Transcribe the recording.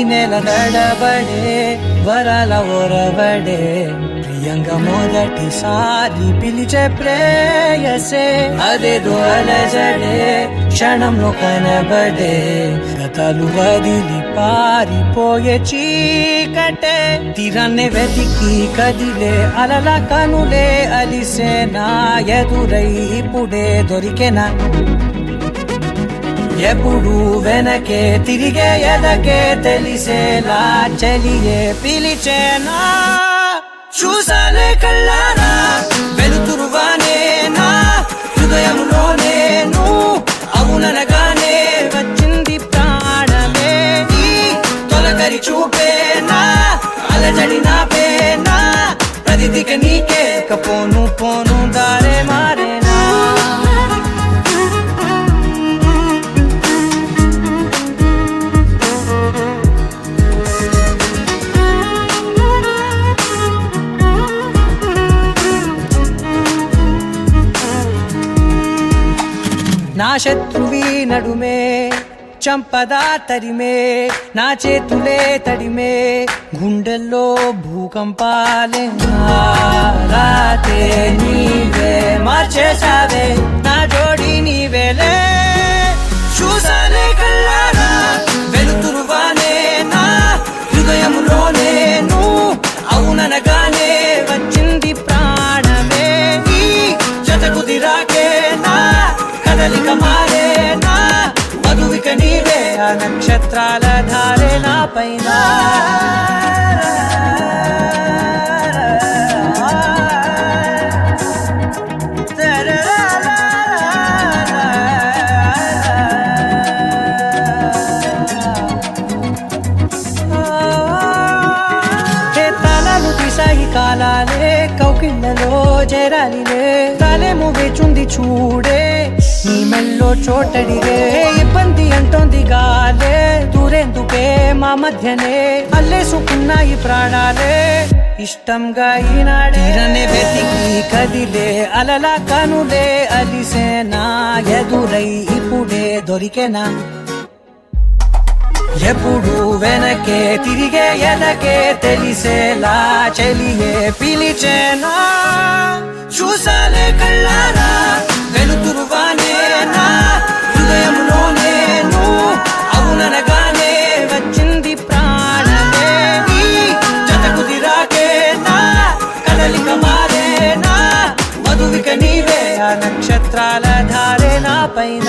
నెల నడబడే వరాల ఒరవడే ప్రియంగా మొదటిసారి పిలిచే ప్రేయసే అదేదో అలజడే క్షణంలో కనబడే గతాలు వదిలి పారిపోయే చీకటే తీరాన్నే వెతికి కదిలే అలల కనులే అలిసే నా ఎదురై ఇప్పుడే దొరికెనా ఎప్పుడు వెనకే తిరిగే ఎదకే తెలిసేలా చెలియే పిలిచేనా చూసాలే కళ్ళారా వెలుతురువానే నా హృదయంలో నేను అవుననగానే వచ్చింది ప్రాణమే ఈ తొలకరి చూపేనా అలజడి నా పేనా ప్రతిదిక నీకే పోను పోను దారే మారేనా నా శత్రువి నడుమే చంపదా తరిమే నా చేతులే తడిమే గుండెల్లో భూకంపాలే రాతే నీవే మార్చేసావే నా జోడి నీవేలే చూసాలే కళ్ళారా వెలుతురువానే నా హృదయంలో నేను అవుననగానే వచ్చింది ప్రాణమే నీ జతకు దిరాకే నా కదలిక మారేనా మధువిక నీవే ఆ నక్షత్రాల ధారే నా పైన తాళాలు తీసాయి కాలాలే కౌకిళ్ళలో చేరాలిలే తాలేమో వేచుంది చూడే నీ మెల్లో చోటడిగే ఇబ్బంది అంటోంది గాలే దూరేందుకే మా మధ్యనే అల్లేసుకున్నాయి ప్రాణాలే ఇష్టంగా ఈనాడేనే వెతికి కదిలే అలల కనులే అలిసేనా ఎదురై ఇప్పుడే దొరికెనా ఎప్పుడు వెనకే తిరిగే ఎదకే తెలిసేలా చెలియే పిలిచేనా చూసాలే కళ్ళారా వెలుతురువానే నా హృదయంలో నేను అవుననగానే వచ్చింది ప్రాణమే నీ జతకు దిరాకే నా కదలిక మారేనా మధువిక నీవే ఆ నక్షత్రాల ధారే నా పైన